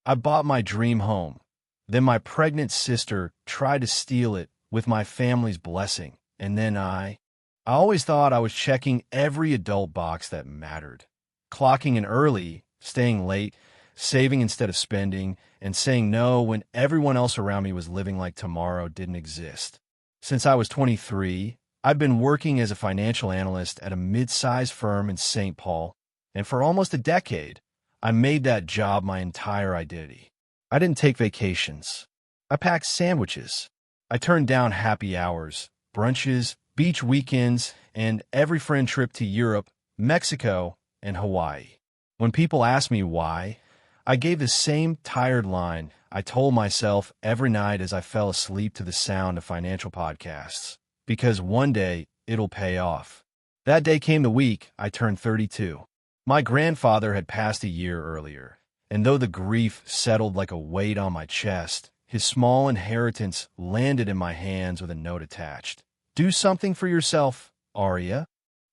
I bought my dream home. Then my pregnant sister tried to steal it with my family's blessing. And then I always thought I was checking every adult box that mattered. Clocking in early, staying late, saving instead of spending, and saying no when everyone else around me was living like tomorrow didn't exist. Since I was 23, I've been working as a financial analyst at a mid-sized firm in St. Paul, and for almost a decade, I made that job my entire identity. I didn't take vacations. I packed sandwiches. I turned down happy hours, brunches, beach weekends, and every friend trip to Europe, Mexico, and Hawaii. When people ask me why, I gave the same tired line I told myself every night as I fell asleep to the sound of financial podcasts. Because one day, it'll pay off. That day came the week I turned 32. My grandfather had passed a year earlier, and though the grief settled like a weight on my chest, his small inheritance landed in my hands with a note attached. Do something for yourself, Aria.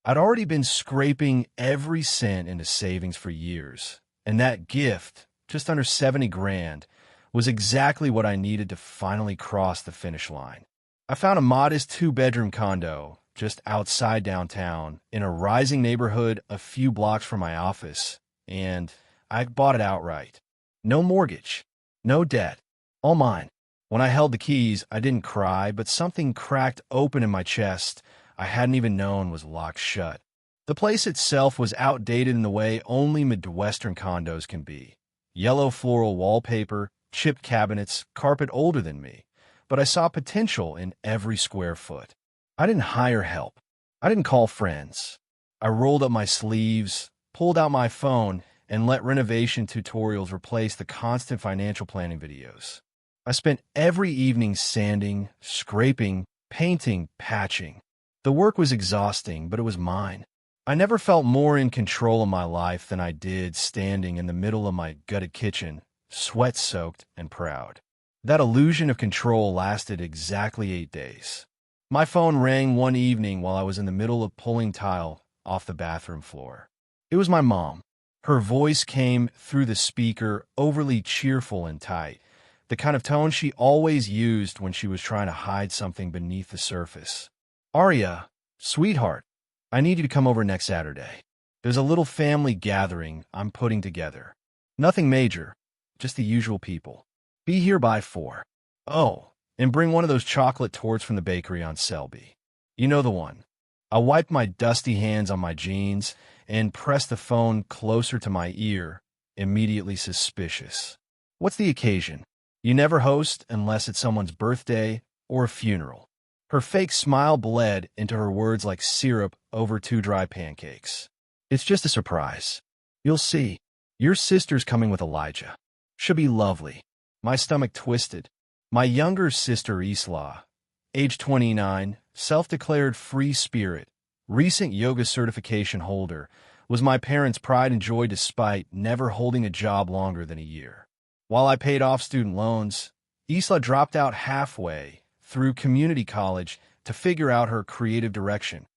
I'd already been scraping every cent into savings for years, and that gift, just under 70 grand, was exactly what I needed to finally cross the finish line. I found a modest 2-bedroom condo just outside downtown in a rising neighborhood a few blocks from my office, and I bought it outright. No mortgage, no debt, all mine. When I held the keys, I didn't cry, but something cracked open in my chest I hadn't even known was locked shut. The place itself was outdated in the way only Midwestern condos can be. Yellow floral wallpaper, chipped cabinets, carpet older than me. But I saw potential in every square foot. I didn't hire help. I didn't call friends. I rolled up my sleeves, pulled out my phone, and let renovation tutorials replace the constant financial planning videos. I spent every evening sanding, scraping, painting, patching. The work was exhausting, but it was mine. I never felt more in control of my life than I did standing in the middle of my gutted kitchen, sweat-soaked and proud. That illusion of control lasted exactly 8 days. My phone rang one evening while I was in the middle of pulling tile off the bathroom floor. It was my mom. Her voice came through the speaker, overly cheerful and tight, the kind of tone she always used when she was trying to hide something beneath the surface. Aria, sweetheart, I need you to come over next Saturday. There's a little family gathering I'm putting together. Nothing major, just the usual people. Be here by 4. Oh, and bring one of those chocolate torts from the bakery on Selby. You know the one. I wiped my dusty hands on my jeans and pressed the phone closer to my ear, immediately suspicious. What's the occasion? You never host unless it's someone's birthday or a funeral. Her fake smile bled into her words like syrup over 2 dry pancakes. It's just a surprise. You'll see. Your sister's coming with Elijah. Should be lovely. My stomach twisted. My younger sister Isla, age 29, self-declared free spirit, recent yoga certification holder, was my parents' pride and joy despite never holding a job longer than a year. While I paid off student loans, Isla dropped out halfway through community college to figure out her creative direction.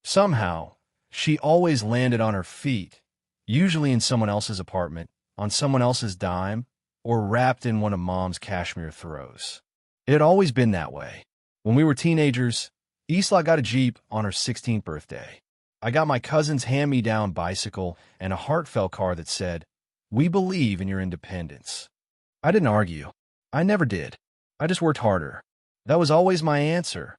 Somehow, she always landed on her feet, usually in someone else's apartment, on someone else's dime, or wrapped in one of Mom's cashmere throws. It had always been that way. When we were teenagers, Isla got a Jeep on her 16th birthday. I got my cousin's hand-me-down bicycle and a heartfelt card that said, "We believe in your independence." I didn't argue. I never did. I just worked harder. That was always my answer.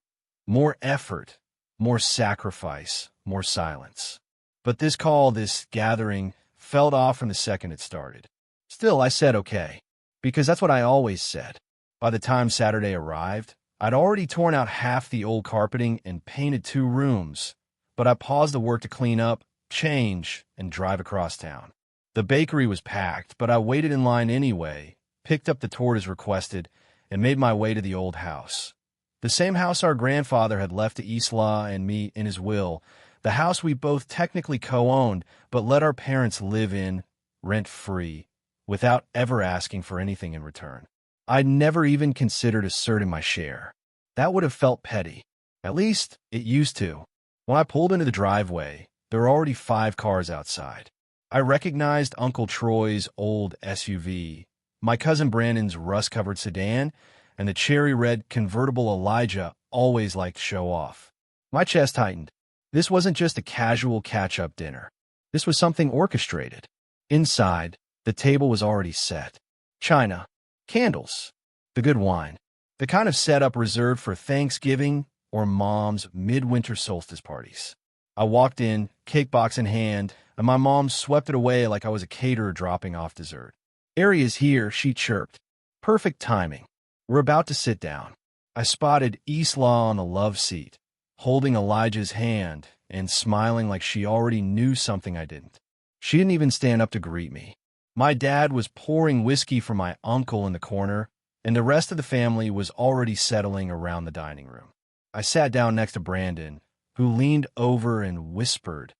More effort, more sacrifice, more silence. But this call, this gathering, felt off from the second it started. Still, I said okay, because that's what I always said. By the time Saturday arrived, I'd already torn out half the old carpeting and painted 2 rooms, but I paused the work to clean up, change, and drive across town. The bakery was packed, but I waited in line anyway, picked up the tort as requested, and made my way to the old house. The same house our grandfather had left to Isla and me in his will, the house we both technically co-owned, but let our parents live in, rent-free, without ever asking for anything in return. I'd never even considered asserting my share. That would have felt petty. At least, it used to. When I pulled into the driveway, there were already 5 cars outside. I recognized Uncle Troy's old SUV, my cousin Brandon's rust-covered sedan, and the cherry-red convertible Elijah always liked to show off. My chest tightened. This wasn't just a casual catch-up dinner. This was something orchestrated. Inside, the table was already set. China, candles, the good wine, the kind of setup reserved for Thanksgiving or Mom's midwinter solstice parties. I walked in, cake box in hand, and my mom swept it away like I was a caterer dropping off dessert. "Aria's here," she chirped. Perfect timing. We're about to sit down. I spotted Isla on the love seat, holding Elijah's hand and smiling like she already knew something I didn't. She didn't even stand up to greet me. My dad was pouring whiskey for my uncle in the corner, and the rest of the family was already settling around the dining room. I sat down next to Brandon, who leaned over and whispered,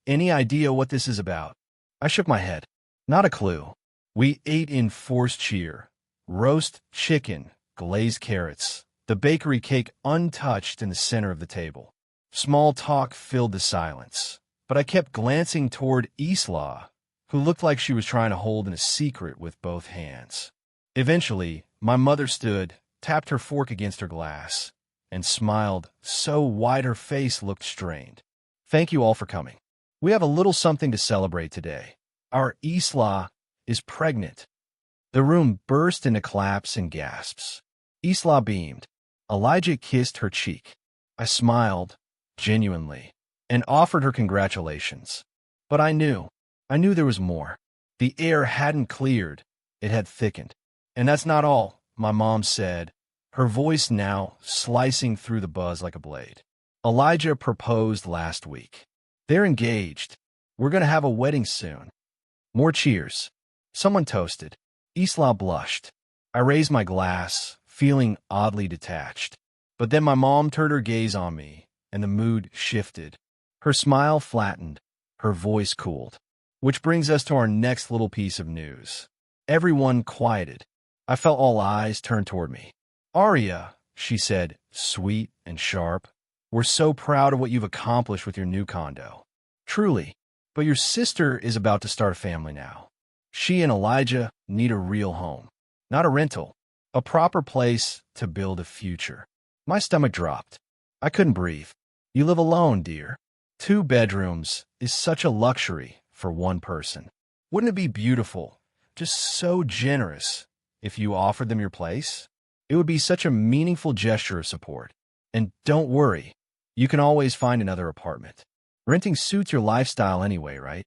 "Any idea what this is about?" I shook my head. Not a clue. We ate in forced cheer. Roast chicken, glazed carrots, the bakery cake untouched in the center of the table. Small talk filled the silence, but I kept glancing toward Isla, who looked like she was trying to hold in a secret with both hands. Eventually, my mother stood, tapped her fork against her glass, and smiled so wide her face looked strained. "Thank you all for coming. We have a little something to celebrate today. Our Isla is pregnant." The room burst into claps and gasps. Isla beamed. Elijah kissed her cheek. I smiled, genuinely, and offered her congratulations. But I knew there was more. The air hadn't cleared, it had thickened. "And that's not all," my mom said, her voice now slicing through the buzz like a blade. "Elijah proposed last week. They're engaged. We're going to have a wedding soon." More cheers. Someone toasted. Isla blushed. I raised my glass, feeling oddly detached. But then my mom turned her gaze on me, and the mood shifted. Her smile flattened, her voice cooled. Which brings us to our next little piece of news. Everyone quieted. I felt all eyes turned toward me. "Aria," she said, sweet and sharp, "we're so proud of what you've accomplished with your new condo." "Truly, but your sister is about to start a family now. She and Elijah need a real home, not a rental, a proper place to build a future." My stomach dropped. I couldn't breathe. "You live alone, dear. 2 bedrooms is such a luxury for one person. Wouldn't it be beautiful, just so generous, if you offered them your place? It would be such a meaningful gesture of support. And don't worry, you can always find another apartment. Renting suits your lifestyle anyway, right?"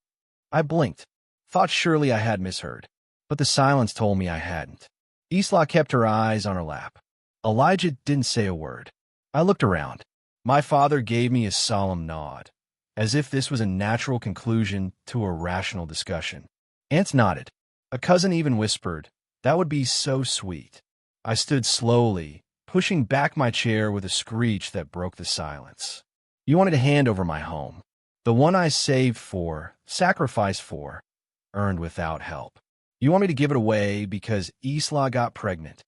I blinked, thought surely I had misheard, but the silence told me I hadn't. Isla kept her eyes on her lap. Elijah didn't say a word. I looked around. My father gave me a solemn nod, as if this was a natural conclusion to a rational discussion. Aunts nodded. A cousin even whispered, "That would be so sweet." I stood slowly, pushing back my chair with a screech that broke the silence. "You wanted to hand over my home. The one I saved for, sacrificed for, earned without help. You want me to give it away because Isla got pregnant."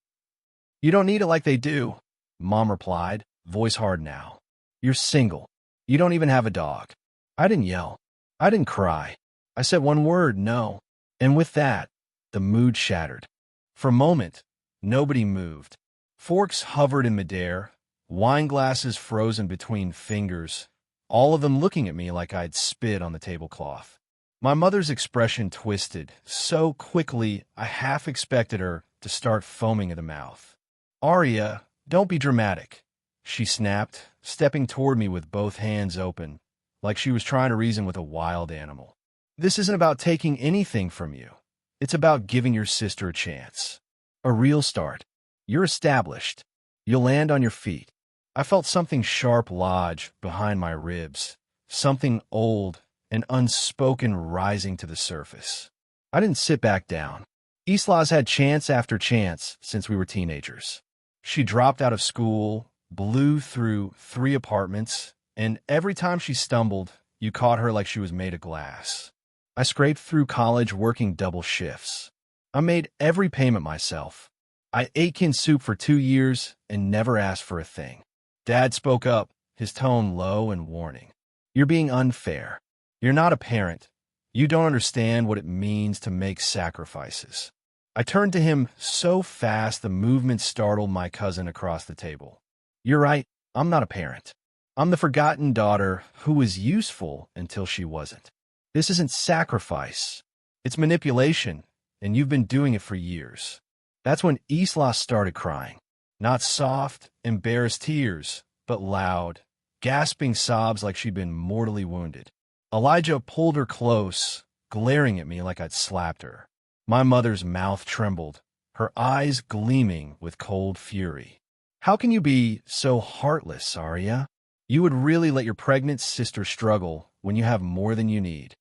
"You don't need it like they do," Mom replied, voice hard now. "You're single. You don't even have a dog." I didn't yell. I didn't cry. I said one word, no. And with that, the mood shattered. For a moment, nobody moved. Forks hovered in midair, wine glasses frozen between fingers, all of them looking at me like I'd spit on the tablecloth. My mother's expression twisted so quickly I half expected her to start foaming at the mouth. "Aria, don't be dramatic," she snapped, stepping toward me with both hands open, like she was trying to reason with a wild animal. "This isn't about taking anything from you. It's about giving your sister a chance. A real start. You're established. You'll land on your feet." I felt something sharp lodge behind my ribs, something old and unspoken rising to the surface. I didn't sit back down. Isla's had chance after chance since we were teenagers. She dropped out of school, blew through 3 apartments, and every time she stumbled, you caught her like she was made of glass. I scraped through college working double shifts. I made every payment myself. I ate canned soup for 2 years and never asked for a thing. Dad spoke up, his tone low and warning. "You're being unfair. You're not a parent. You don't understand what it means to make sacrifices." I turned to him so fast the movement startled my cousin across the table. You're right, I'm not a parent. I'm the forgotten daughter who was useful until she wasn't. This isn't sacrifice. It's manipulation, and you've been doing it for years. That's when Isla started crying. Not soft, embarrassed tears, but loud, gasping sobs like she'd been mortally wounded. Elijah pulled her close, glaring at me like I'd slapped her. My mother's mouth trembled, her eyes gleaming with cold fury. How can you be so heartless, Arya? You would really let your pregnant sister struggle when you have more than you need.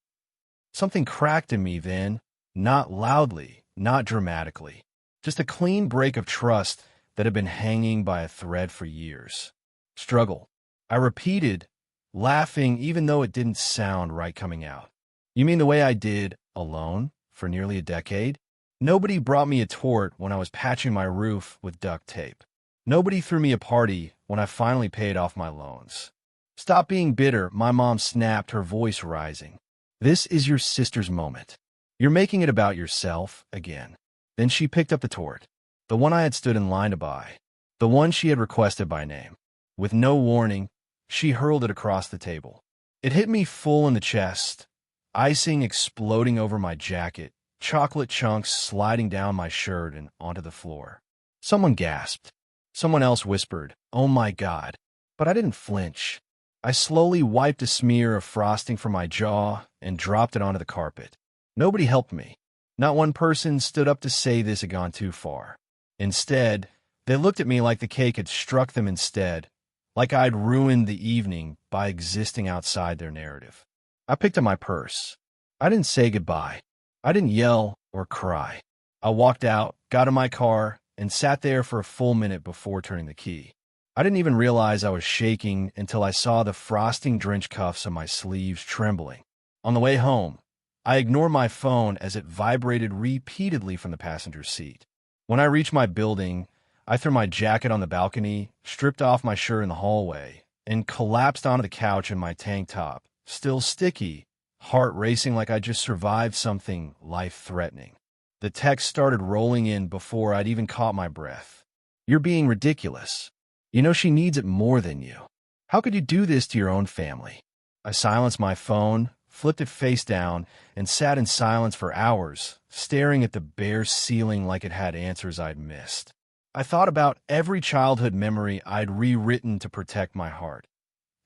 Something cracked in me then, not loudly, not dramatically. Just a clean break of trust that had been hanging by a thread for years. Struggle. I repeated, laughing even though it didn't sound right coming out. You mean the way I did, alone, for nearly a decade? Nobody brought me a tort when I was patching my roof with duct tape. Nobody threw me a party when I finally paid off my loans. Stop being bitter, my mom snapped, her voice rising. This is your sister's moment. You're making it about yourself again. Then she picked up the tort, the one I had stood in line to buy, the one she had requested by name. With no warning, she hurled it across the table. It hit me full in the chest, icing exploding over my jacket, chocolate chunks sliding down my shirt and onto the floor. Someone gasped. Someone else whispered, "Oh my God." But I didn't flinch. I slowly wiped a smear of frosting from my jaw and dropped it onto the carpet. Nobody helped me. Not one person stood up to say this had gone too far. Instead, they looked at me like the cake had struck them instead, like I'd ruined the evening by existing outside their narrative. I picked up my purse. I didn't say goodbye. I didn't yell or cry. I walked out, got in my car, and sat there for a full minute before turning the key. I didn't even realize I was shaking until I saw the frosting-drenched cuffs on my sleeves trembling. On the way home, I ignored my phone as it vibrated repeatedly from the passenger seat. When I reached my building, I threw my jacket on the balcony, stripped off my shirt in the hallway, and collapsed onto the couch in my tank top, still sticky, heart racing like I just survived something life-threatening. The text started rolling in before I'd even caught my breath. You're being ridiculous. You know she needs it more than you. How could you do this to your own family? I silenced my phone, flipped it face down, and sat in silence for hours, staring at the bare ceiling like it had answers I'd missed. I thought about every childhood memory I'd rewritten to protect my heart.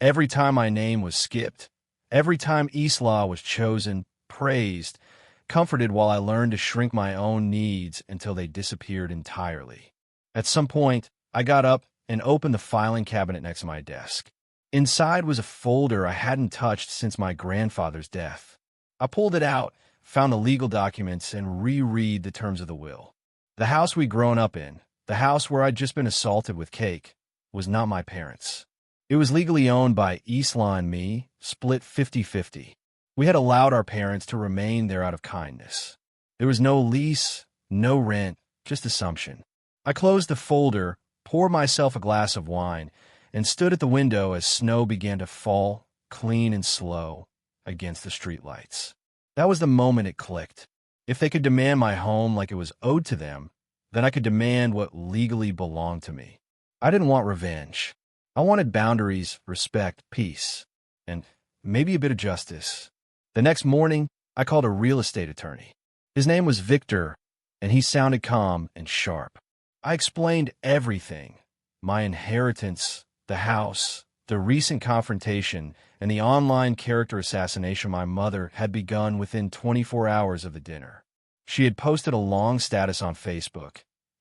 Every time my name was skipped, every time Isla was chosen, praised, comforted while I learned to shrink my own needs until they disappeared entirely. At some point, I got up and opened the filing cabinet next to my desk. Inside was a folder I hadn't touched since my grandfather's death. I pulled it out, found the legal documents, and reread the terms of the will. The house we'd grown up in, the house where I'd just been assaulted with cake, was not my parents'. It was legally owned by Isla and me, split 50-50. We had allowed our parents to remain there out of kindness. There was no lease, no rent, just assumption. I closed the folder, poured myself a glass of wine, and stood at the window as snow began to fall, clean and slow, against the streetlights. That was the moment it clicked. If they could demand my home like it was owed to them, then I could demand what legally belonged to me. I didn't want revenge. I wanted boundaries, respect, peace, and maybe a bit of justice. The next morning, I called a real estate attorney. His name was Victor, and he sounded calm and sharp. I explained everything: my inheritance, the house, the recent confrontation, and the online character assassination my mother had begun within 24 hours of the dinner. She had posted a long status on Facebook.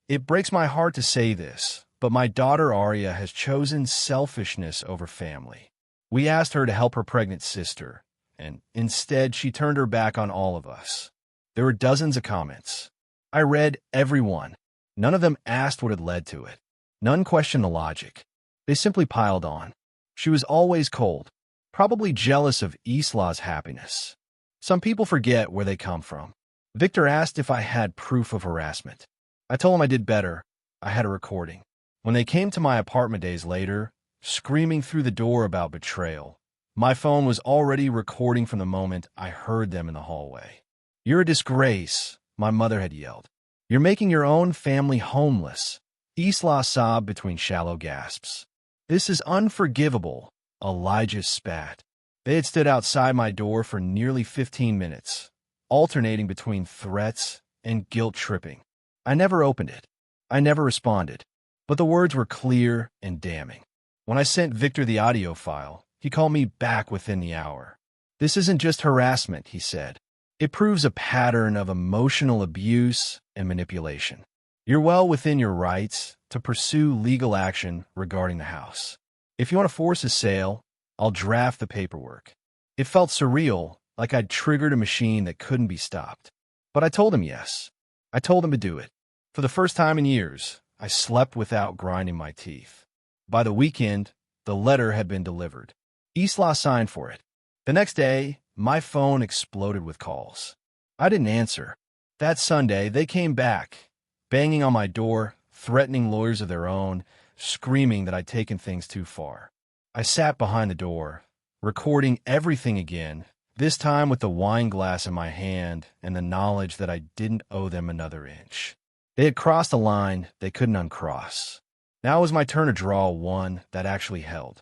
It breaks my heart to say this, but my daughter Arya has chosen selfishness over family. We asked her to help her pregnant sister, and instead she turned her back on all of us. There were dozens of comments. I read every one. None of them asked what had led to it. None questioned the logic. They simply piled on. She was always cold, probably jealous of Isla's happiness. Some people forget where they come from. Victor asked if I had proof of harassment. I told him I did better. I had a recording. When they came to my apartment days later, screaming through the door about betrayal, my phone was already recording from the moment I heard them in the hallway. "You're a disgrace," my mother had yelled. You're making your own family homeless. Isla sobbed between shallow gasps. This is unforgivable, Elijah spat. They had stood outside my door for nearly 15 minutes, alternating between threats and guilt-tripping. I never opened it. I never responded. But the words were clear and damning. When I sent Victor the audio file, he called me back within the hour. This isn't just harassment, he said. It proves a pattern of emotional abuse and manipulation. You're well within your rights to pursue legal action regarding the house. If you want to force a sale, I'll draft the paperwork. It felt surreal, like I'd triggered a machine that couldn't be stopped. But I told him yes. I told him to do it. For the first time in years, I slept without grinding my teeth. By the weekend, the letter had been delivered. Isla signed for it. The next day, my phone exploded with calls. I didn't answer. That Sunday, they came back, banging on my door, threatening lawyers of their own, screaming that I'd taken things too far. I sat behind the door, recording everything again, this time with the wine glass in my hand and the knowledge that I didn't owe them another inch. They had crossed a line they couldn't uncross. Now it was my turn to draw one that actually held.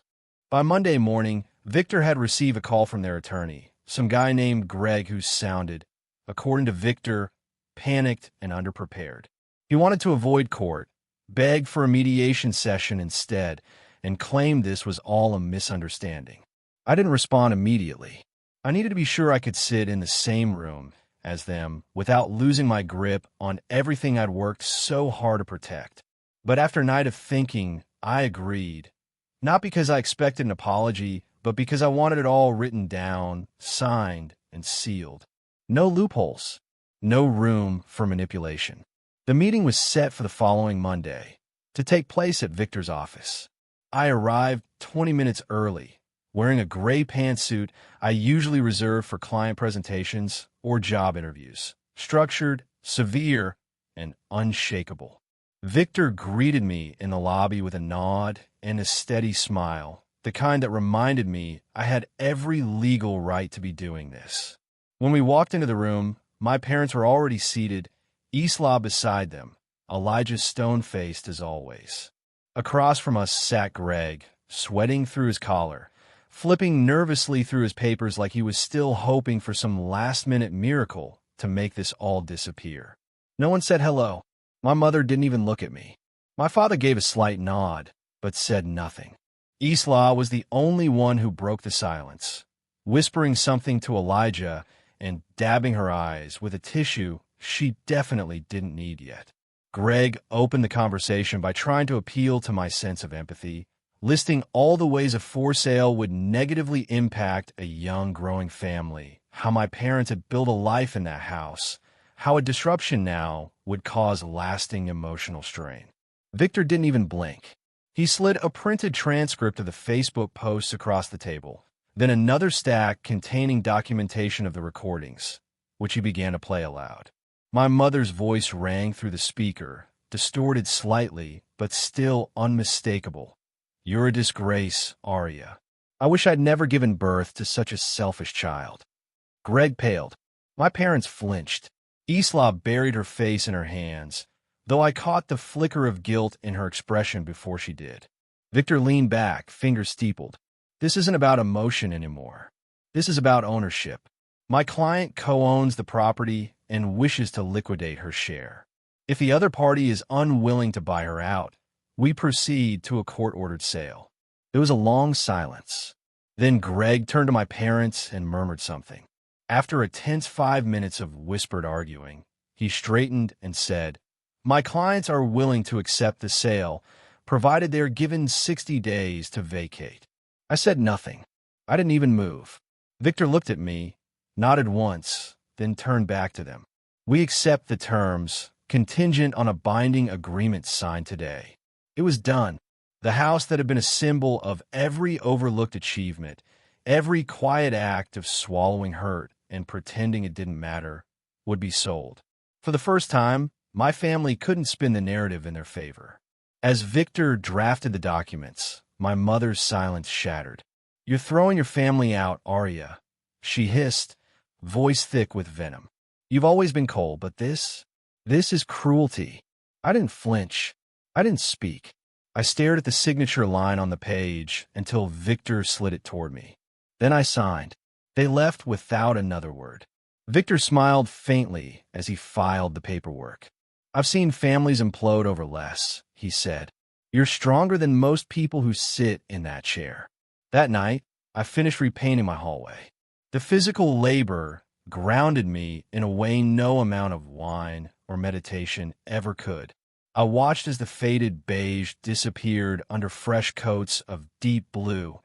By Monday morning, Victor had received a call from their attorney, some guy named Greg who sounded, according to Victor, panicked and underprepared. He wanted to avoid court, begged for a mediation session instead, and claimed this was all a misunderstanding. I didn't respond immediately. I needed to be sure I could sit in the same room as them without losing my grip on everything I'd worked so hard to protect. But after a night of thinking, I agreed. Not because I expected an apology, but because I wanted it all written down, signed, and sealed. No loopholes. No room for manipulation. The meeting was set for the following Monday, to take place at Victor's office. I arrived 20 minutes early, wearing a gray pantsuit I usually reserve for client presentations or job interviews. Structured, severe, and unshakable. Victor greeted me in the lobby with a nod and a steady smile, the kind that reminded me I had every legal right to be doing this. When we walked into the room, my parents were already seated, Isla beside them, Elijah stone-faced as always. Across from us sat Greg, sweating through his collar, flipping nervously through his papers like he was still hoping for some last-minute miracle to make this all disappear. No one said hello. My mother didn't even look at me. My father gave a slight nod, but said nothing. Isla was the only one who broke the silence, whispering something to Elijah and dabbing her eyes with a tissue she definitely didn't need yet. Greg opened the conversation by trying to appeal to my sense of empathy, listing all the ways a for sale would negatively impact a young, growing family, how my parents had built a life in that house, how a disruption now would cause lasting emotional strain. Victor didn't even blink. He slid a printed transcript of the Facebook posts across the table, then another stack containing documentation of the recordings, which he began to play aloud. My mother's voice rang through the speaker, distorted slightly, but still unmistakable. You're a disgrace, Arya. I wish I'd never given birth to such a selfish child. Greg paled. My parents flinched. Isla buried her face in her hands, though I caught the flicker of guilt in her expression before she did. Victor leaned back, fingers steepled. This isn't about emotion anymore. This is about ownership. My client co-owns the property and wishes to liquidate her share. If the other party is unwilling to buy her out, we proceed to a court-ordered sale. There was a long silence. Then Greg turned to my parents and murmured something. After a tense 5 minutes of whispered arguing, he straightened and said, "My clients are willing to accept the sale, provided they are given 60 days to vacate." I said nothing. I didn't even move. Victor looked at me, nodded once, then turned back to them. "We accept the terms, contingent on a binding agreement signed today." It was done. The house that had been a symbol of every overlooked achievement, every quiet act of swallowing hurt and pretending it didn't matter, would be sold. For the first time, my family couldn't spin the narrative in their favor. As Victor drafted the documents, my mother's silence shattered. "You're throwing your family out, Arya," she hissed, voice thick with venom. "You've always been cold, but this This is cruelty. I didn't flinch. I didn't speak. I stared at the signature line on the page until Victor slid it toward me. Then I signed. They left without another word. Victor smiled faintly as he filed the paperwork. I've seen families implode over less, he said. You're stronger than most people who sit in that chair. That night, I finished repainting my hallway. The physical labor grounded me in a way no amount of wine or meditation ever could. I watched as the faded beige disappeared under fresh coats of deep blue.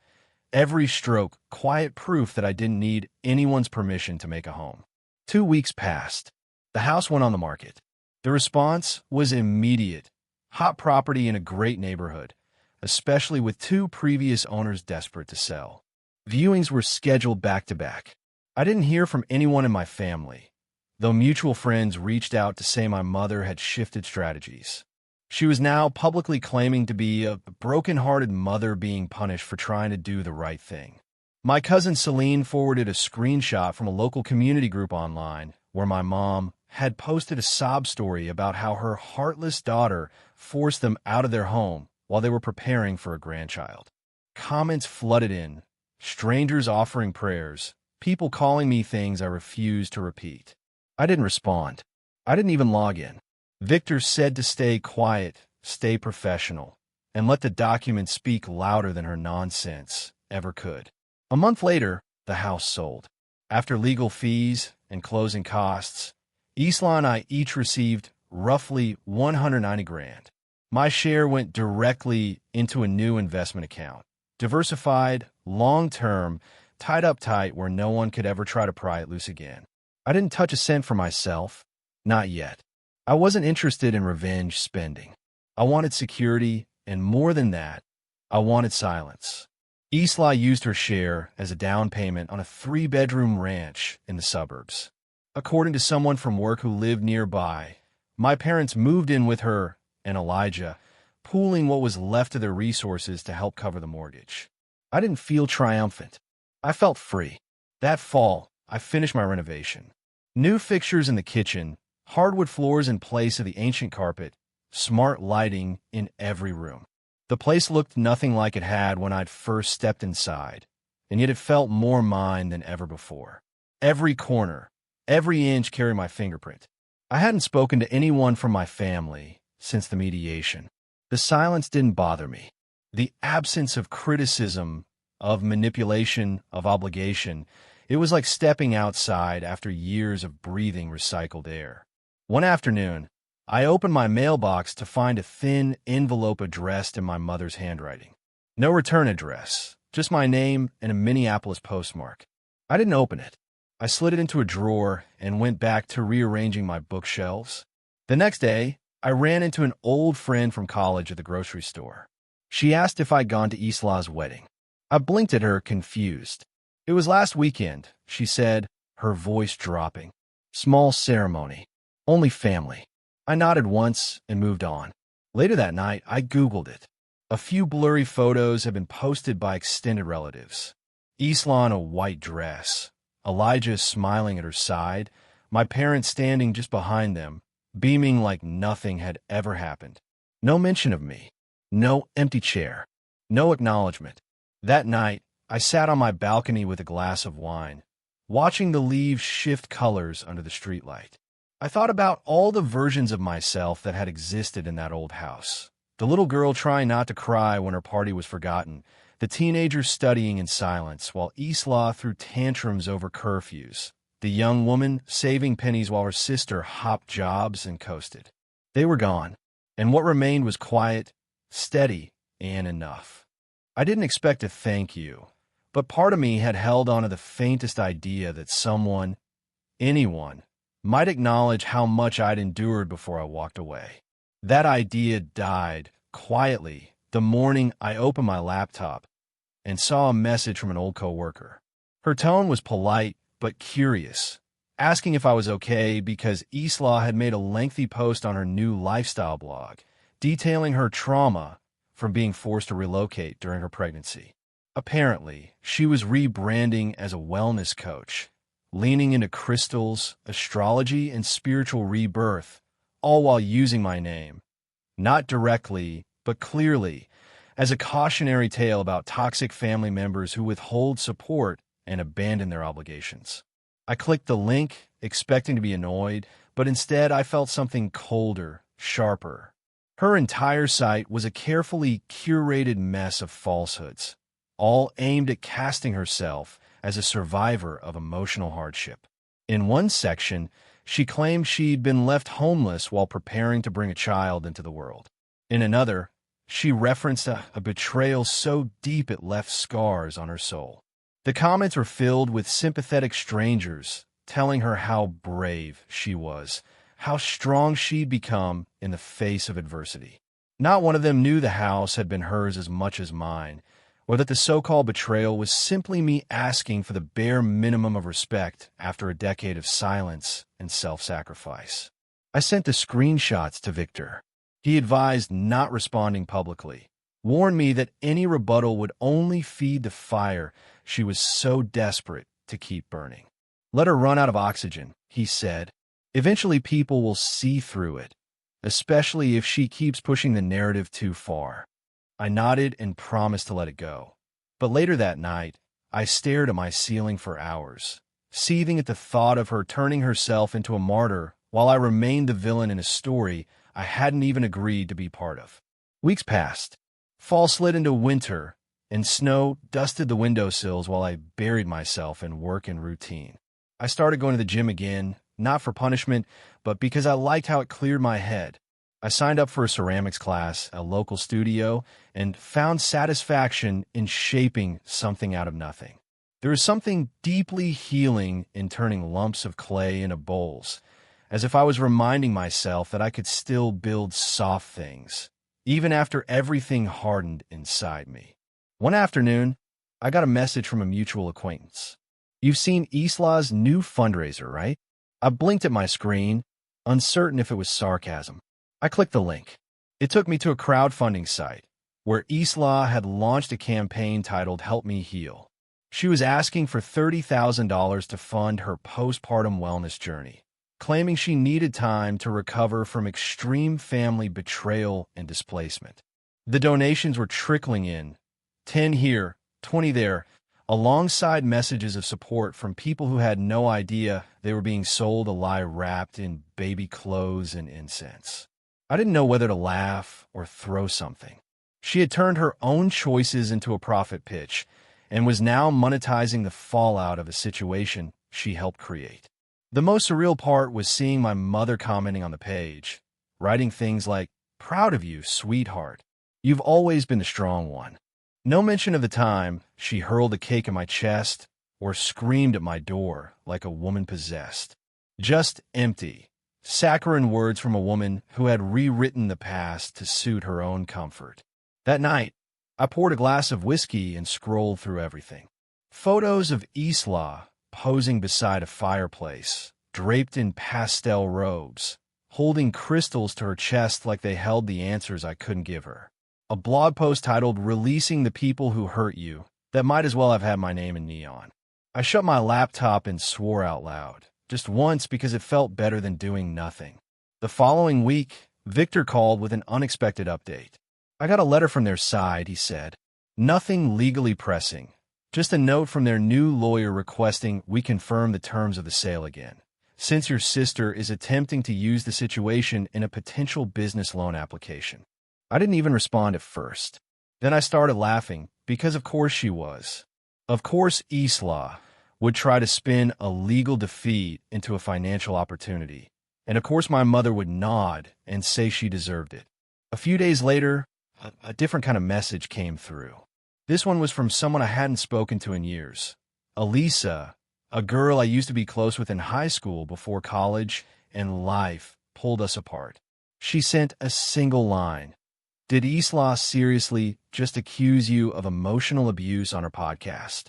Every stroke, quiet proof that I didn't need anyone's permission to make a home. 2 weeks passed. The house went on the market. The response was immediate. Hot property in a great neighborhood, especially with 2 previous owners desperate to sell. Viewings were scheduled back to back. I didn't hear from anyone in my family, though mutual friends reached out to say my mother had shifted strategies. She was now publicly claiming to be a broken-hearted mother being punished for trying to do the right thing. My cousin Celine forwarded a screenshot from a local community group online where my mom had posted a sob story about how her heartless daughter forced them out of their home while they were preparing for a grandchild. Comments flooded in, strangers offering prayers, people calling me things I refused to repeat. I didn't respond. I didn't even log in. Victor said to stay quiet, stay professional, and let the document speak louder than her nonsense ever could. A month later, the house sold. After legal fees and closing costs, Isla and I each received roughly 190 grand. My share went directly into a new investment account. Diversified, long-term, tied up tight where no one could ever try to pry it loose again. I didn't touch a cent for myself. Not yet. I wasn't interested in revenge spending. I wanted security, and more than that, I wanted silence. Isla used her share as a down payment on a 3-bedroom ranch in the suburbs. According to someone from work who lived nearby, my parents moved in with her and Elijah, pooling what was left of their resources to help cover the mortgage. I didn't feel triumphant. I felt free. That fall, I finished my renovation. New fixtures in the kitchen, hardwood floors in place of the ancient carpet, smart lighting in every room. The place looked nothing like it had when I'd first stepped inside, and yet it felt more mine than ever before. Every corner, every inch carried my fingerprint. I hadn't spoken to anyone from my family since the mediation. The silence didn't bother me. The absence of criticism, of manipulation, of obligation, it was like stepping outside after years of breathing recycled air. One afternoon, I opened my mailbox to find a thin envelope addressed in my mother's handwriting. No return address, just my name and a Minneapolis postmark. I didn't open it. I slid it into a drawer and went back to rearranging my bookshelves. The next day, I ran into an old friend from college at the grocery store. She asked if I'd gone to Isla's wedding. I blinked at her, confused. It was last weekend, she said, her voice dropping. Small ceremony. Only family. I nodded once and moved on. Later that night, I Googled it. A few blurry photos had been posted by extended relatives. Isla in a white dress, Elijah smiling at her side, my parents standing just behind them, beaming like nothing had ever happened. No mention of me. No empty chair. No acknowledgement. That night, I sat on my balcony with a glass of wine, watching the leaves shift colors under the streetlight. I thought about all the versions of myself that had existed in that old house. The little girl trying not to cry when her party was forgotten, the teenager studying in silence while Isla threw tantrums over curfews, the young woman saving pennies while her sister hopped jobs and coasted. They were gone, and what remained was quiet, steady, and enough. I didn't expect a thank you, but part of me had held on to the faintest idea that someone, anyone, might acknowledge how much I'd endured before I walked away. That idea died, quietly, the morning I opened my laptop and saw a message from an old coworker. Her tone was polite but curious, asking if I was okay because Isla had made a lengthy post on her new lifestyle blog, detailing her trauma from being forced to relocate during her pregnancy. Apparently, she was rebranding as a wellness coach, leaning into crystals, astrology, and spiritual rebirth, all while using my name, not directly, but clearly, as a cautionary tale about toxic family members who withhold support and abandon their obligations. I clicked the link, expecting to be annoyed, but instead I felt something colder, sharper. Her entire site was a carefully curated mess of falsehoods, all aimed at casting herself as a survivor of emotional hardship. In one section, she claimed she'd been left homeless while preparing to bring a child into the world. In another, she referenced a betrayal so deep it left scars on her soul. The comments were filled with sympathetic strangers telling her how brave she was, how strong she'd become in the face of adversity. Not one of them knew the house had been hers as much as mine, or that the so-called betrayal was simply me asking for the bare minimum of respect after a decade of silence and self-sacrifice. I sent the screenshots to Victor. He advised not responding publicly, warned me that any rebuttal would only feed the fire she was so desperate to keep burning. Let her run out of oxygen, he said. Eventually people will see through it, especially if she keeps pushing the narrative too far. I nodded and promised to let it go. But later that night, I stared at my ceiling for hours, seething at the thought of her turning herself into a martyr while I remained the villain in a story I hadn't even agreed to be part of. Weeks passed. Fall slid into winter, and snow dusted the windowsills while I buried myself in work and routine. I started going to the gym again, not for punishment, but because I liked how it cleared my head. I signed up for a ceramics class at a local studio and found satisfaction in shaping something out of nothing. There is something deeply healing in turning lumps of clay into bowls, as if I was reminding myself that I could still build soft things, even after everything hardened inside me. One afternoon, I got a message from a mutual acquaintance. "You've seen Isla's new fundraiser, right?" I blinked at my screen, uncertain if it was sarcasm. I clicked the link. It took me to a crowdfunding site where Isla had launched a campaign titled Help Me Heal. She was asking for $30,000 to fund her postpartum wellness journey, claiming she needed time to recover from extreme family betrayal and displacement. The donations were trickling in, 10 here, 20 there, alongside messages of support from people who had no idea they were being sold a lie wrapped in baby clothes and incense. I didn't know whether to laugh or throw something. She had turned her own choices into a profit pitch and was now monetizing the fallout of a situation she helped create. The most surreal part was seeing my mother commenting on the page, writing things like, "Proud of you, sweetheart. You've always been the strong one." No mention of the time she hurled a cake at my chest or screamed at my door like a woman possessed. Just empty, saccharine words from a woman who had rewritten the past to suit her own comfort. That night, I poured a glass of whiskey and scrolled through everything. Photos of Isla posing beside a fireplace, draped in pastel robes, holding crystals to her chest like they held the answers I couldn't give her. A blog post titled "Releasing the People Who Hurt You" that might as well have had my name in neon. I shut my laptop and swore out loud, just once because it felt better than doing nothing. The following week, Victor called with an unexpected update. "I got a letter from their side," he said. "Nothing legally pressing. Just a note from their new lawyer requesting we confirm the terms of the sale again, since your sister is attempting to use the situation in a potential business loan application." I didn't even respond at first. Then I started laughing, because of course she was. Of course Isla would try to spin a legal defeat into a financial opportunity. And of course my mother would nod and say she deserved it. A few days later, a different kind of message came through. This one was from someone I hadn't spoken to in years. Elisa, a girl I used to be close with in high school before college and life pulled us apart. She sent a single line. "Did Isla seriously just accuse you of emotional abuse on her podcast?"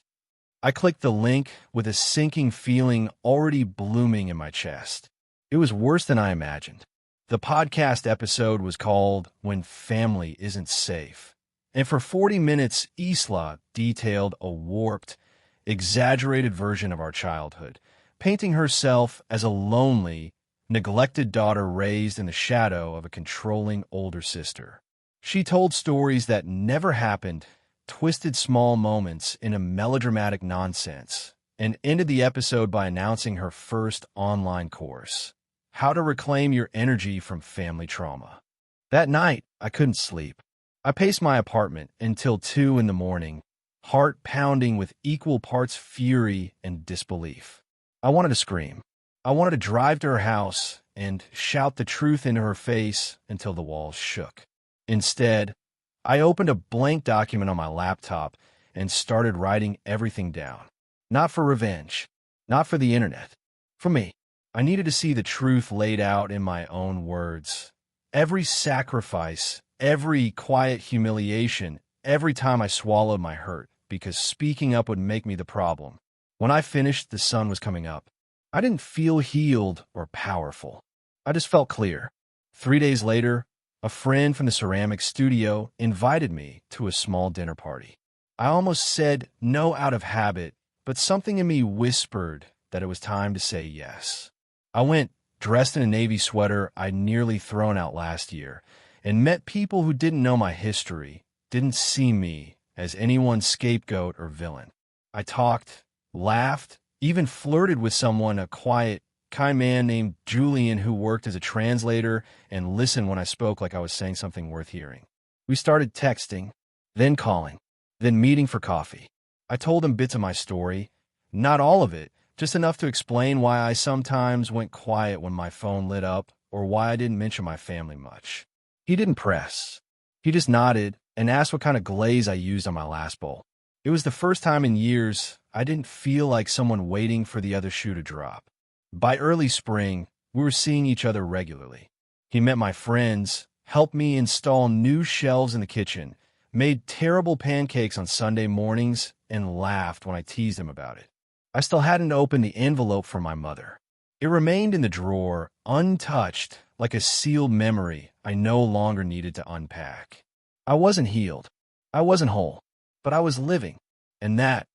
I clicked the link with a sinking feeling already blooming in my chest. It was worse than I imagined. The podcast episode was called "When Family Isn't Safe." And for 40 minutes, Isla detailed a warped, exaggerated version of our childhood, painting herself as a lonely, neglected daughter raised in the shadow of a controlling older sister. She told stories that never happened, twisted small moments into melodramatic nonsense, and ended the episode by announcing her first online course, How to Reclaim Your Energy from Family Trauma. That night, I couldn't sleep. I paced my apartment until 2 in the morning, heart pounding with equal parts fury and disbelief. I wanted to scream. I wanted to drive to her house and shout the truth into her face until the walls shook. Instead, I opened a blank document on my laptop and started writing everything down. Not for revenge, not for the internet, for me. I needed to see the truth laid out in my own words. Every sacrifice, every quiet humiliation, every time I swallowed my hurt, because speaking up would make me the problem. When I finished, the sun was coming up. I didn't feel healed or powerful. I just felt clear. 3 days later, a friend from the ceramic studio invited me to a small dinner party. I almost said no out of habit, but something in me whispered that it was time to say yes. I went dressed in a navy sweater I'd nearly thrown out last year, and met people who didn't know my history, didn't see me as anyone's scapegoat or villain. I talked, laughed, even flirted with someone, a quiet, kind man named Julian who worked as a translator and listened when I spoke like I was saying something worth hearing. We started texting, then calling, then meeting for coffee. I told him bits of my story, not all of it, just enough to explain why I sometimes went quiet when my phone lit up or why I didn't mention my family much. He didn't press. He just nodded and asked what kind of glaze I used on my last bowl. It was the first time in years I didn't feel like someone waiting for the other shoe to drop. By early spring, we were seeing each other regularly. He met my friends, helped me install new shelves in the kitchen, made terrible pancakes on Sunday mornings, and laughed when I teased him about it. I still hadn't opened the envelope from my mother. It remained in the drawer, untouched, like a sealed memory I no longer needed to unpack. I wasn't healed. I wasn't whole. But I was living, and that,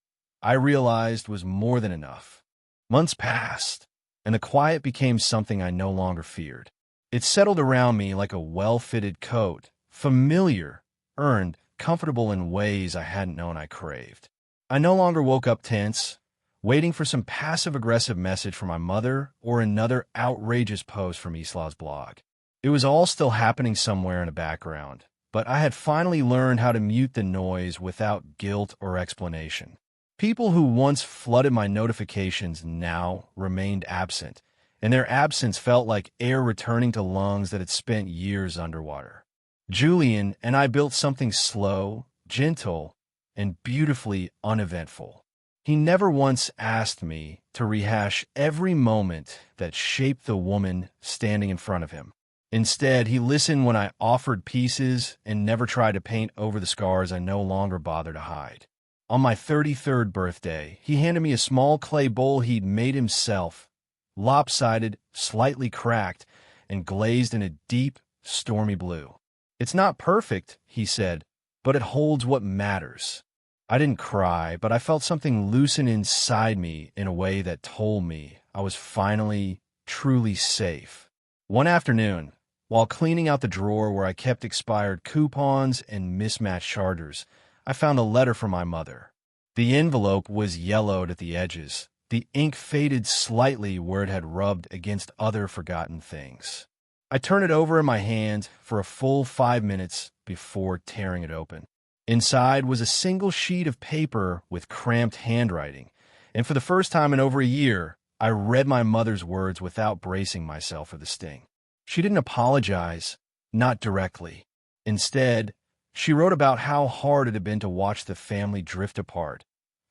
I realized, was more than enough. Months passed, and the quiet became something I no longer feared. It settled around me like a well-fitted coat, familiar, earned, comfortable in ways I hadn't known I craved. I no longer woke up tense, waiting for some passive-aggressive message from my mother or another outrageous post from Isla's blog. It was all still happening somewhere in the background, but I had finally learned how to mute the noise without guilt or explanation. People who once flooded my notifications now remained absent, and their absence felt like air returning to lungs that had spent years underwater. Julian and I built something slow, gentle, and beautifully uneventful. He never once asked me to rehash every moment that shaped the woman standing in front of him. Instead, he listened when I offered pieces and never tried to paint over the scars I no longer bother to hide. On my 33rd birthday, he handed me a small clay bowl he'd made himself, lopsided, slightly cracked, and glazed in a deep, stormy blue. "It's not perfect," he said, "but it holds what matters." I didn't cry, but I felt something loosen inside me in a way that told me I was finally, truly safe. One afternoon, while cleaning out the drawer where I kept expired coupons and mismatched chargers, I found a letter from my mother. The envelope was yellowed at the edges, the ink faded slightly where it had rubbed against other forgotten things. I turned it over in my hand for a full 5 minutes before tearing it open. Inside was a single sheet of paper with cramped handwriting, and for the first time in over a year, I read my mother's words without bracing myself for the sting. She didn't apologize, not directly. Instead, she wrote about how hard it had been to watch the family drift apart,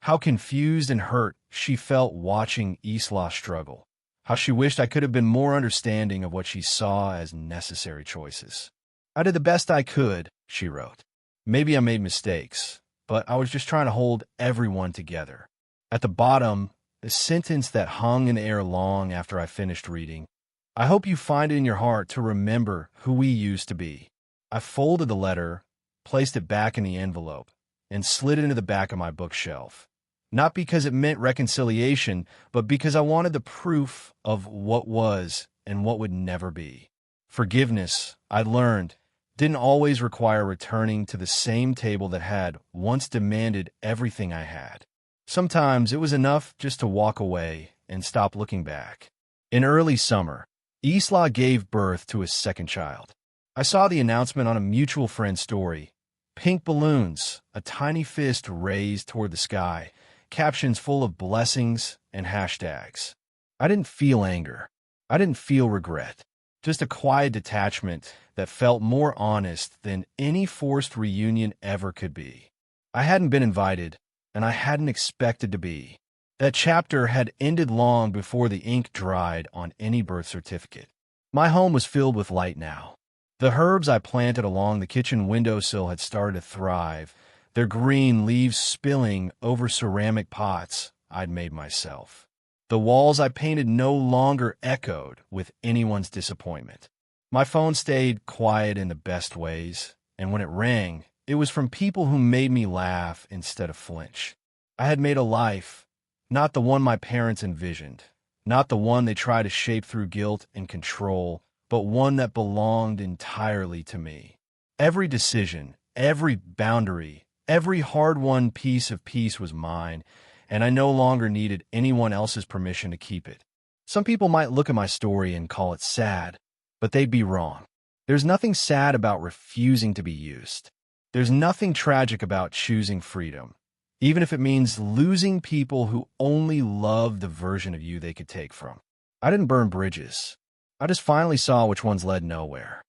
how confused and hurt she felt watching Isla struggle, how she wished I could have been more understanding of what she saw as necessary choices. "I did the best I could," she wrote. "Maybe I made mistakes, but I was just trying to hold everyone together." At the bottom, the sentence that hung in the air long after I finished reading, "I hope you find it in your heart to remember who we used to be." I folded the letter, placed it back in the envelope, and slid it into the back of my bookshelf. Not because it meant reconciliation, but because I wanted the proof of what was and what would never be. Forgiveness, I learned, didn't always require returning to the same table that had once demanded everything I had. Sometimes it was enough just to walk away and stop looking back. In early summer, Isla gave birth to his second child. I saw the announcement on a mutual friend's story. Pink balloons, a tiny fist raised toward the sky, captions full of blessings and hashtags. I didn't feel anger. I didn't feel regret. Just a quiet detachment that felt more honest than any forced reunion ever could be. I hadn't been invited, and I hadn't expected to be. That chapter had ended long before the ink dried on any birth certificate. My home was filled with light now. The herbs I planted along the kitchen windowsill had started to thrive, their green leaves spilling over ceramic pots I'd made myself. The walls I painted no longer echoed with anyone's disappointment. My phone stayed quiet in the best ways, and when it rang, it was from people who made me laugh instead of flinch. I had made a life, not the one my parents envisioned, not the one they tried to shape through guilt and control, but one that belonged entirely to me. Every decision, every boundary, every hard-won piece of peace was mine, and I no longer needed anyone else's permission to keep it. Some people might look at my story and call it sad, but they'd be wrong. There's nothing sad about refusing to be used. There's nothing tragic about choosing freedom, even if it means losing people who only love the version of you they could take from. I didn't burn bridges. I just finally saw which ones led nowhere.